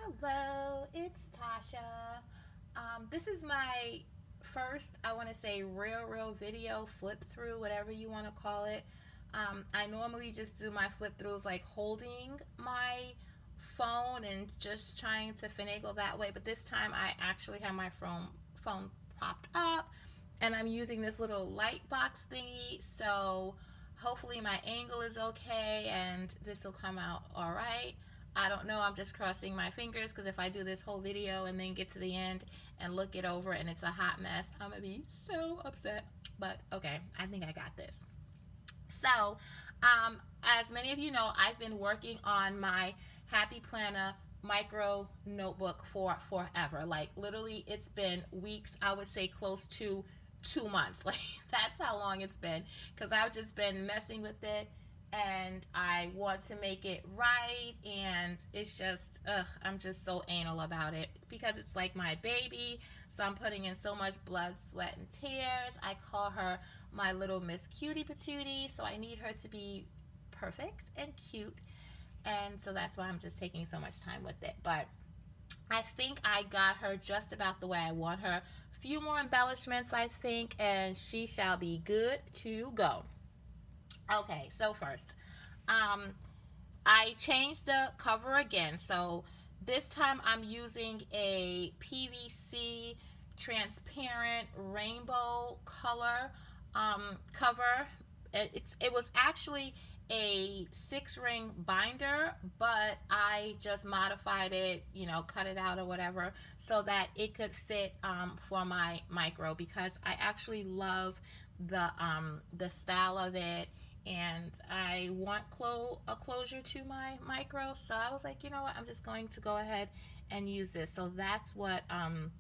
Hello, it's Tasha. This is my first, I want to say, real video flip through, whatever you want to call it. I normally just do my flip throughs like holding my phone and just trying to finagle that way, but this time I actually have my phone propped up and I'm using this little light box thingy, so hopefully my angle is okay and this will come out all right. I don't know, I'm just crossing my fingers because if I do this whole video and then get to the end and look it over and it's a hot mess, I'm gonna be so upset. But okay, I think I got this. So, as many of you know, I've been working on my Happy Planner micro notebook for forever. Like literally, it's been weeks. I would say close to 2 months. Like that's how long it's been. Because I've just been messing with it, and I want to make it right, and it's just I'm just so anal about it because it's like my baby, so I'm putting in so much blood, sweat, and tears. I call her my little Miss Cutie Patootie, so I need her to be perfect and cute, and so that's why I'm just taking so much time with it. But I think I got her just about the way I want her. A few more embellishments, I think, and she shall be good to go. Okay, so first, I changed the cover again. So this time I'm using a PVC transparent rainbow color cover. It was actually a 6-ring binder, but I just modified it, cut it out or whatever, so that it could fit for my micro, because I actually love the style of it, and I want a closure to my micro. So I was like, you know what, I'm just going to go ahead and use this. So that's what I'm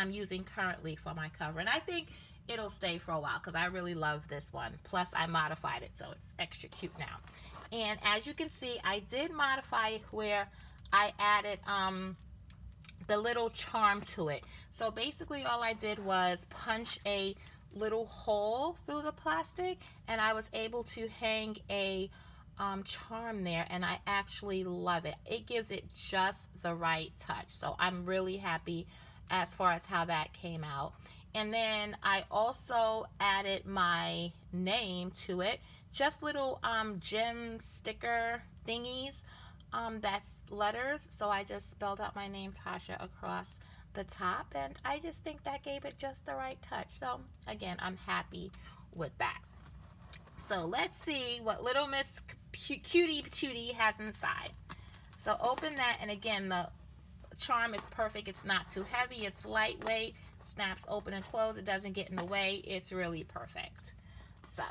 using currently for my cover, and I think it'll stay for a while because I really love this one. Plus I modified it so it's extra cute now. And as you can see, I did modify it where I added the little charm to it. So basically all I did was punch a little hole through the plastic, and I was able to hang a charm there, and I actually love it. It gives it just the right touch, so I'm really happy as far as how that came out. And then I also added my name to it, just little gem sticker thingies, that's letters, so I just spelled out my name, Tasha, across the top, and I just think that gave it just the right touch. So again, I'm happy with that. So let's see what little Miss Cutie Patootie has inside. So open that, and again, the charm is perfect. It's not too heavy, it's lightweight, snaps open and close, it doesn't get in the way. It's really perfect. So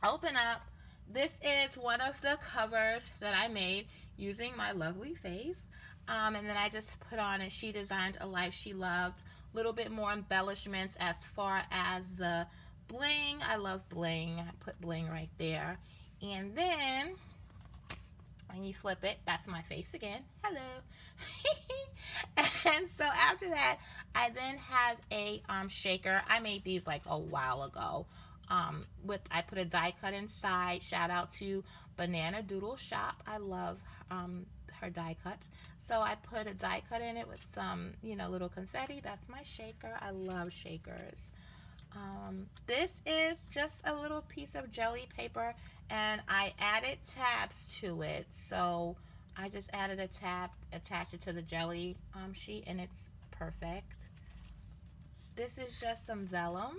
open up. This is one of the covers that I made using my lovely face. And then I just put on it, She Designed a Life She Loved. A little bit more embellishments as far as the bling. I love bling. I put bling right there. And then when you flip it, that's my face again. Hello. And so after that, I then have a shaker. I made these like a while ago. I put a die cut inside. Shout out to Banana Doodle Shop. I love her die cuts. So I put a die cut in it with some, little confetti. That's my shaker. I love shakers. This is just a little piece of jelly paper, and I added tabs to it. So I just added a tab, attached it to the jelly sheet, and it's perfect. This is just some vellum,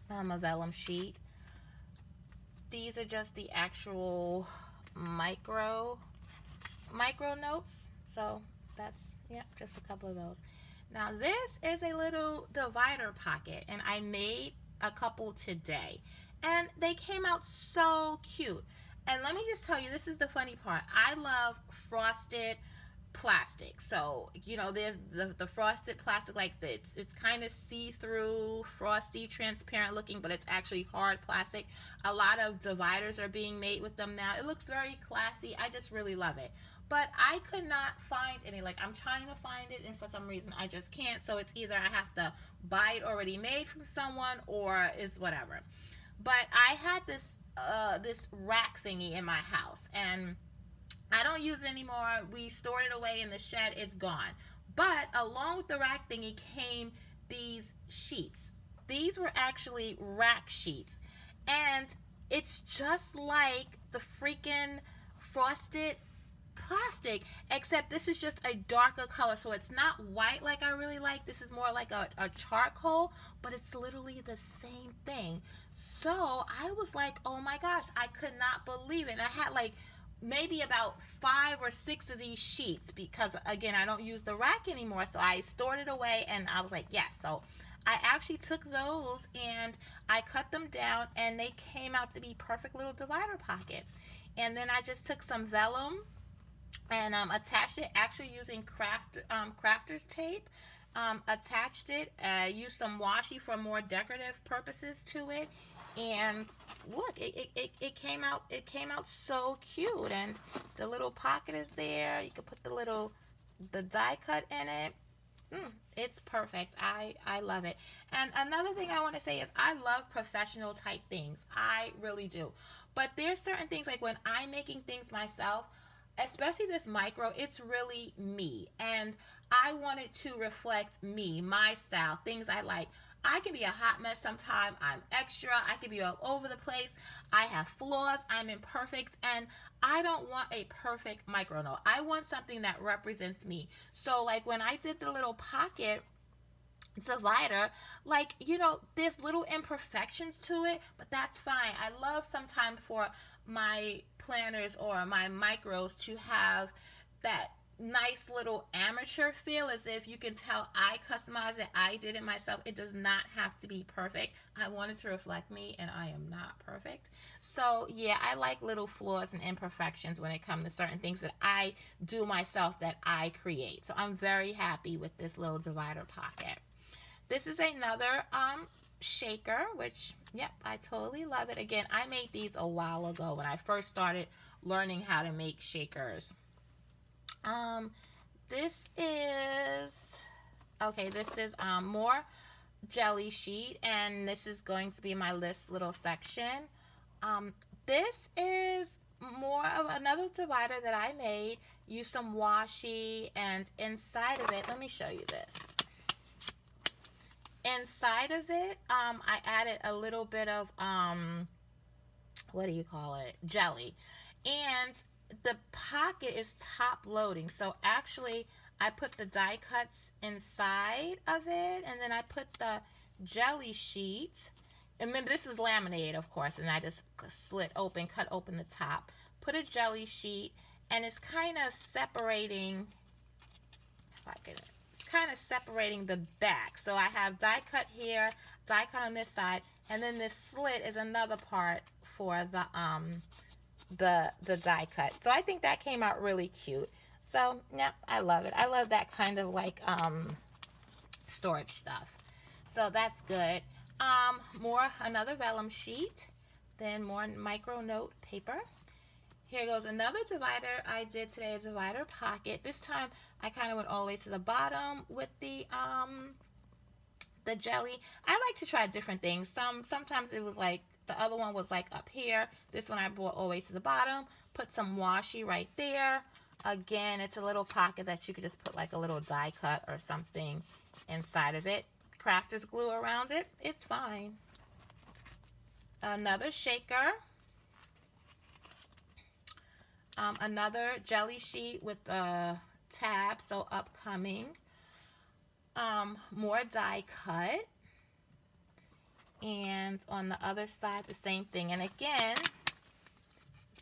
a vellum sheet. These are just the actual micro notes. So that's, just a couple of those. Now this is a little divider pocket, and I made a couple today, and they came out so cute. And let me just tell you, this is the funny part. I love frosted plastic. So, there's the frosted plastic like this. It's kind of see-through, frosty, transparent looking, but it's actually hard plastic. A lot of dividers are being made with them now. It looks very classy. I just really love it. But I could not find any. Like, I'm trying to find it, and for some reason I just can't. So it's either I have to buy it already made from someone, or is whatever. But I had this rack thingy in my house, and I don't use it anymore. We stored it away in the shed. It's gone. But along with the rack thingy came these sheets. These were actually rack sheets. And it's just like the freaking frosted plastic, except this is just a darker color, so it's not white like I really like. This is more like a charcoal, but it's literally the same thing. So I was like, oh my gosh, I could not believe it. And I had like maybe about 5 or 6 of these sheets because again, I don't use the rack anymore, so I stored it away. And I was like, yes. So I actually took those and I cut them down, and they came out to be perfect little divider pockets. And then I just took some vellum and attached it, actually using crafter's tape. Attached it, used some washi for more decorative purposes to it, and look, it came out so cute. And the little pocket is there. You can put the die cut in it. It's perfect. I love it. And another thing I want to say is I love professional type things. I really do. But there's certain things, like when I'm making things myself, especially this micro, it's really me. And I want it to reflect me, my style, things I like. I can be a hot mess sometimes. I'm extra. I can be all over the place. I have flaws. I'm imperfect. And I don't want a perfect micro note. I want something that represents me. So like when I did the little pocket divider, like, there's little imperfections to it, but that's fine. I love sometimes for my planners or my micros to have that nice little amateur feel, as if you can tell I customized it, I did it myself. It does not have to be perfect. I want it to reflect me, and I am not perfect. So yeah, I like little flaws and imperfections when it comes to certain things that I do myself, that I create. So I'm very happy with this little divider pocket. This is another shaker, which, yep, I totally love it. Again, I made these a while ago when I first started learning how to make shakers. This is more jelly sheet, and this is going to be my list little section. This is more of another divider that I made. Use some washi, and inside of it, let me show you this. Inside of it, I added a little bit of jelly, and the pocket is top loading. So actually, I put the die cuts inside of it, and then I put the jelly sheet. And remember, this was laminated, of course, and I just cut open the top, put a jelly sheet, and it's kind of separating. It's kind of separating the back. So I have die cut here, die cut on this side, and then this slit is another part for the die cut. So I think that came out really cute. So yeah, I love it. I love that kind of like storage stuff. So that's good. Another vellum sheet, then more micro note paper. Here goes another divider I did today, a divider pocket. This time I kind of went all the way to the bottom with the jelly. I like to try different things. Sometimes it was like, the other one was like up here. This one I brought all the way to the bottom. Put some washi right there. Again, it's a little pocket that you could just put like a little die cut or something inside of it. Crafter's glue around it. It's fine. Another shaker. Another jelly sheet with a tab, so upcoming. More die cut. And on the other side, the same thing. And again,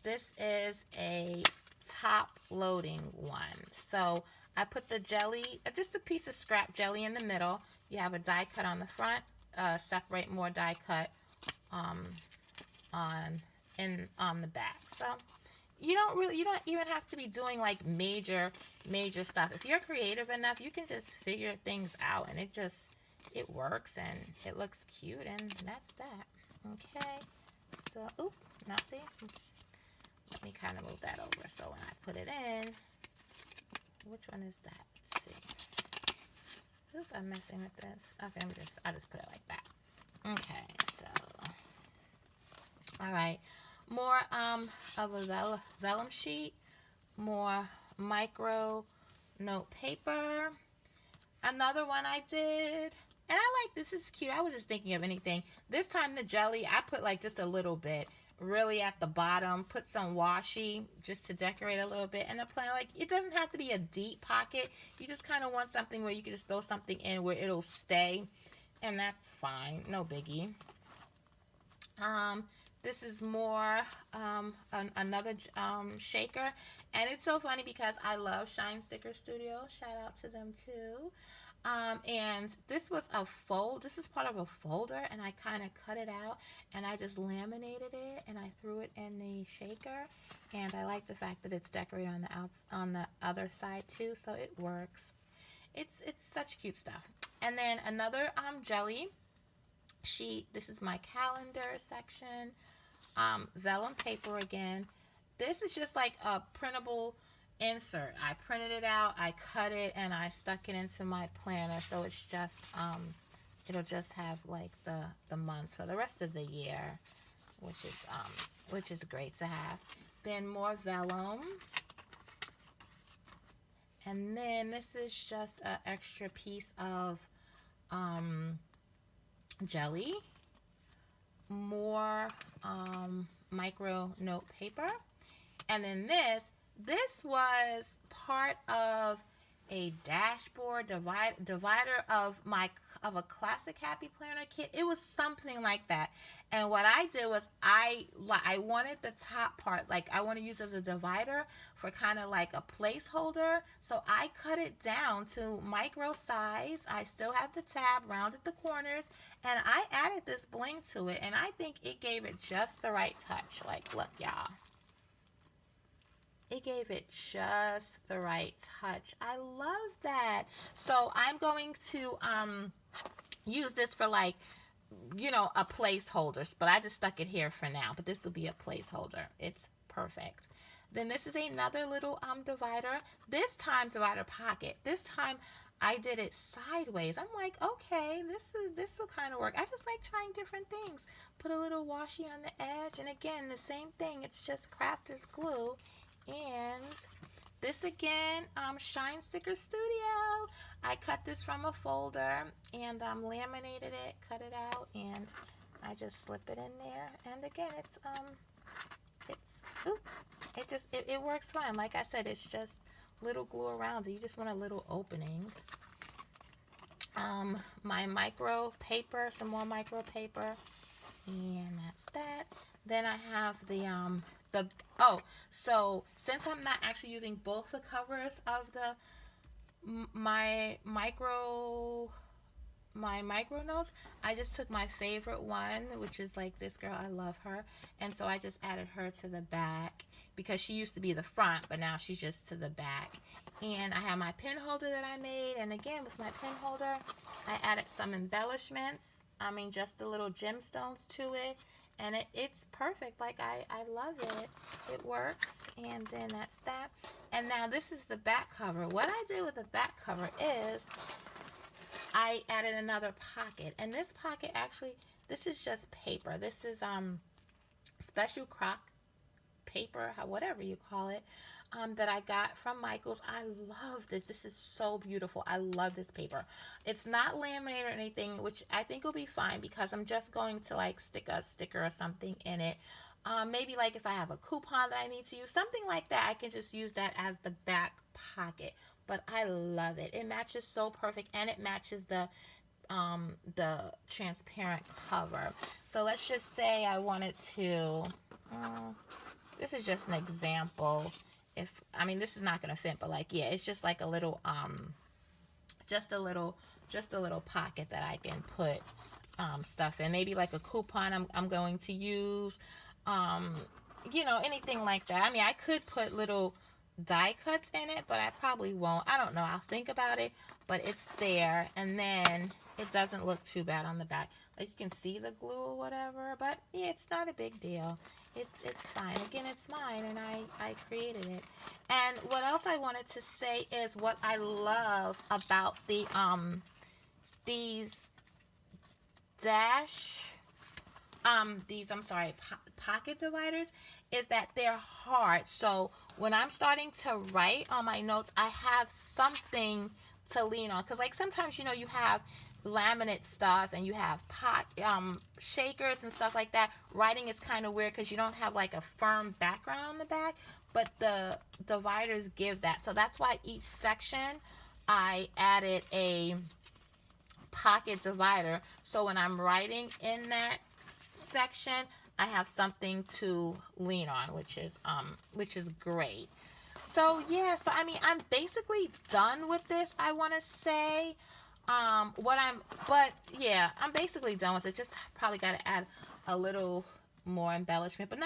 this is a top loading one. So I put the jelly, just a piece of scrap jelly in the middle. You have a die cut on the front, separate more die cut on the back. So you don't even have to be doing like major stuff. If you're creative enough, you can just figure things out, and it works and it looks cute, and that's that. Okay, so now see, let me kind of move that over, so when I put it in, which one is that? Let's see. I'm messing with this. Okay, I'll just put it like that. Okay, so all right, more of a vellum sheet, more micro note paper. Another one I did, and I like this, is cute. I was just thinking of anything. This time the jelly, I put like just a little bit, really at the bottom. Put some washi just to decorate a little bit. And the plan, like, it doesn't have to be a deep pocket. You just kind of want something where you can just throw something in where it'll stay, and that's fine, no biggie. This is more another shaker, and it's so funny because I love Shine Sticker Studio. Shout out to them too. And this was this was part of a folder, and I kind of cut it out and I just laminated it and I threw it in the shaker, and I like the fact that it's decorated on the other side too, so it works. It's such cute stuff. And then another jelly sheet. This is my calendar section. Vellum paper again. This is just like a printable insert. I printed it out, I cut it, and I stuck it into my planner, so it's just it'll just have like the months for the rest of the year, which is great to have. Then more vellum, and then this is just an extra piece of jelly. More micro note paper, and then this was part of a dashboard divider of a classic Happy Planner kit. It was something like that, and what I did was I wanted the top part, like I want to use as a divider for kind of like a placeholder, so I cut it down to micro size. I still have the tab, rounded the corners, and I added this bling to it, and I think it gave it just the right touch. Like, look, y'all. It gave it just the right touch. I love that. So I'm going to use this for, like, you know, a placeholder, but I just stuck it here for now, but this will be a placeholder. It's perfect. Then this is another little divider. This time divider pocket. This time I did it sideways. I'm like, okay, this will kind of work. I just like trying different things. Put a little washi on the edge, and again, the same thing. It's just crafter's glue. And this again, Shine Sticker Studio. I cut this from a folder and laminated it, cut it out, and I just slip it in there. And again, it works fine. Like I said, it's just little glue around it. You just want a little opening. My micro paper, some more micro paper, and that's that. Then I have so since I'm not actually using both the covers of my micro notes, I just took my favorite one, which is like this girl. I love her, and so I just added her to the back because she used to be the front, but now she's just to the back. And I have my pen holder that I made, and again with my pen holder I added some embellishments, just the little gemstones to it, and it's perfect. Like, I love it. It works. And then that's that. And now this is the back cover. What I did with the back cover is I added another pocket, and this pocket, actually, this is just paper. This is special crock paper, whatever you call it, that I got from Michael's. I love this. This is so beautiful. I love this paper. It's not laminated or anything, which I think will be fine because I'm just going to like stick a sticker or something in it. Maybe like if I have a coupon that I need to use, something like that, I can just use that as the back pocket. But I love it. It matches so perfect, and it matches the transparent cover. So let's just say I wanted to, this is just an example. This is not going to fit, but like, yeah, it's just like a little, just a little pocket that I can put stuff in. Maybe like a coupon I'm going to use, anything like that. I could put little die cuts in it, but I probably won't. I don't know. I'll think about it, but it's there, and then it doesn't look too bad on the back. Like, you can see the glue or whatever, but yeah, it's not a big deal. It's fine. Again, it's mine, and I created it. And what else I wanted to say is what I love about the these pocket dividers is that they're hard. So when I'm starting to write on my notes, I have something to lean on. Because like sometimes, you know, you have laminate stuff and you have pot shakers and stuff like that. Writing is kind of weird because you don't have like a firm background on the back, but the dividers give that. So that's why each section I added a pocket divider, so when I'm writing in that section, I have something to lean on, which is great. So yeah, so I mean, I'm basically done with this, I want to say. But yeah, I'm basically done with it. Just probably got to add a little more embellishment, but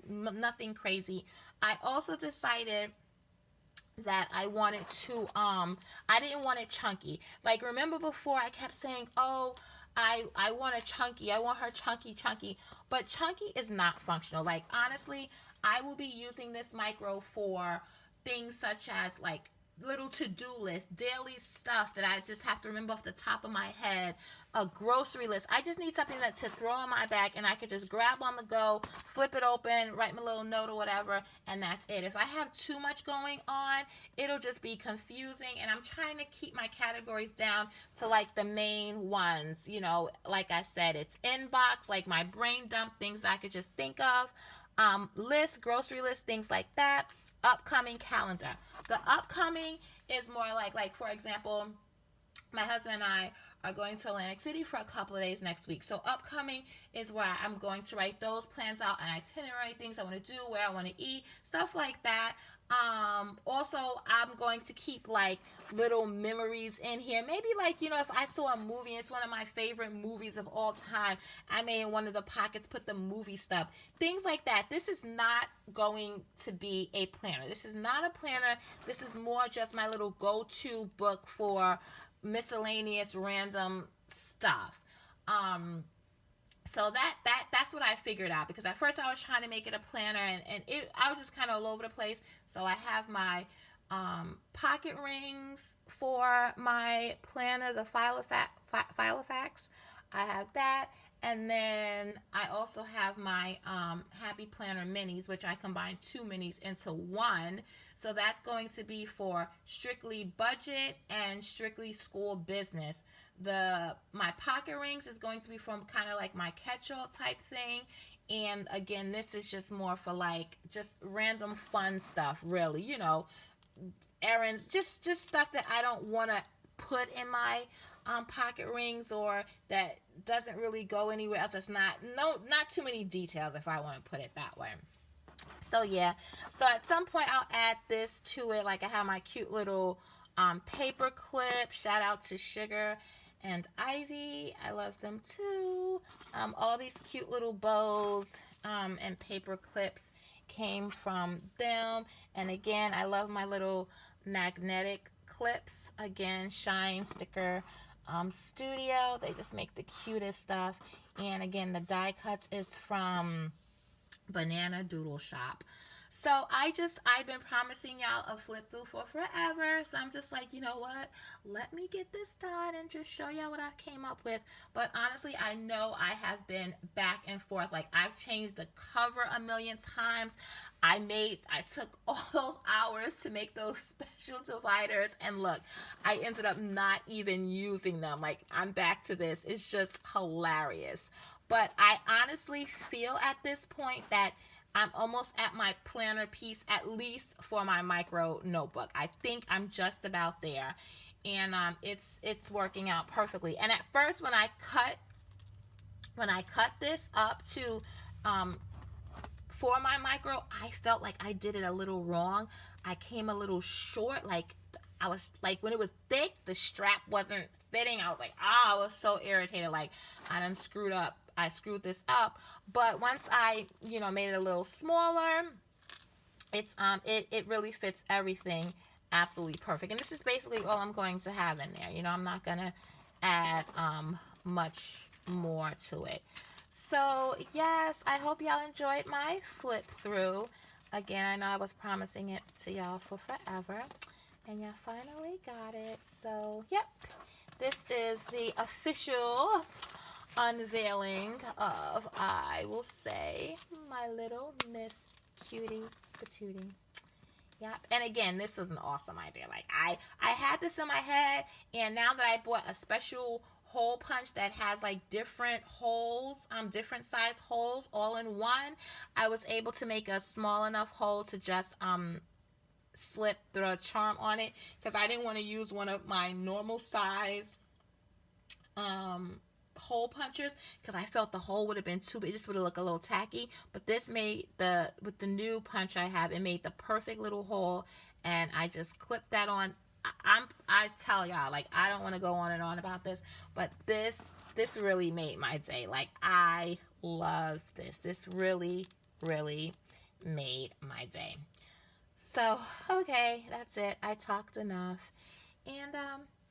nothing crazy. I also decided that I wanted to I didn't want it chunky. Like, remember before I kept saying, oh, I want a chunky, I want her chunky, but chunky is not functional. Like, honestly, I will be using this micro for things such as like little to-do list, daily stuff that I just have to remember off the top of my head, a grocery list. I just need something that to throw in my bag and I could just grab on the go, flip it open, write my little note or whatever, and that's it. If I have too much going on, it'll just be confusing, and I'm trying to keep my categories down to like the main ones. You know, like I said, it's inbox, like my brain dump, things that I could just think of, list, grocery list, things like that. Upcoming calendar. The upcoming is more like for example, my husband and I are going to Atlantic City for a couple of days next week. So upcoming is where I'm going to write those plans out, and itinerary, things I want to do, where I want to eat, stuff like that. Also, I'm going to keep like little memories in here. Maybe like, you know, if I saw a movie, it's one of my favorite movies of all time, I may in one of the pockets put the movie stuff. Things like that. This is not going to be a planner. This is not a planner. This is more just my little go-to book for miscellaneous random stuff. So that's what I figured out, because at first I was trying to make it a planner, and I was just kind of all over the place. So I have my pocket rings for my planner, the Filofax. I have that. And then I also have my Happy Planner minis, which I combine 2 minis into one. So that's going to be for strictly budget and strictly school business. My pocket rings is going to be from kind of like my catch-all type thing. And again, this is just more for like just random fun stuff, really. You know, errands, just stuff that I don't want to put in my pocket rings, or that doesn't really go anywhere else. It's not too many details, if I want to put it that way. So yeah, so at some point I'll add this to it. Like, I have my cute little paper clip. Shout out to Sugar and Ivy, I love them too. All these cute little bows and paper clips came from them. And again, I love my little magnetic clips. Again, Shine Sticker Studio. They just make the cutest stuff. And again, the die cuts is from Banana Doodle Shop. So I've been promising y'all a flip through for forever. So I'm just like, you know what? Let me get this done and just show y'all what I came up with. But honestly, I know I have been back and forth. Like, I've changed the cover a million times. I took all those hours to make those special dividers. And look, I ended up not even using them. Like, I'm back to this. It's just hilarious. But I honestly feel at this point that I'm almost at my planner piece, at least for my micro notebook. I think I'm just about there, and it's working out perfectly. And at first, when I cut this up to for my micro, I felt like I did it a little wrong. I came a little short. Like, I was like, when it was thick, the strap wasn't fitting. I was like, I was so irritated. Like, I done screwed up. I screwed this up. But once I, made it a little smaller, it really fits everything absolutely perfect. And this is basically all I'm going to have in there. I'm not going to add much more to it. So, yes, I hope y'all enjoyed my flip through. Again, I know I was promising it to y'all for forever, and y'all finally got it. So, yep, this is the official unveiling of, I will say, my little Miss Cutie Patootie. Yep. And again, this was an awesome idea. Like I had this in my head, and now that I bought a special hole punch that has like different holes, different size holes all in one, I was able to make a small enough hole to just slip the charm on it, because I didn't want to use one of my normal size hole punchers, because I felt the hole would have been too big. This would have looked a little tacky, but this made with the new punch I have, it made the perfect little hole, and I just clipped that on. I tell y'all, like, I don't want to go on and on about this, but this really made my day. Like, I love this. This really made my day. So, okay, that's it. I talked enough. And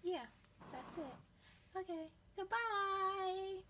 yeah, that's it. Okay, goodbye.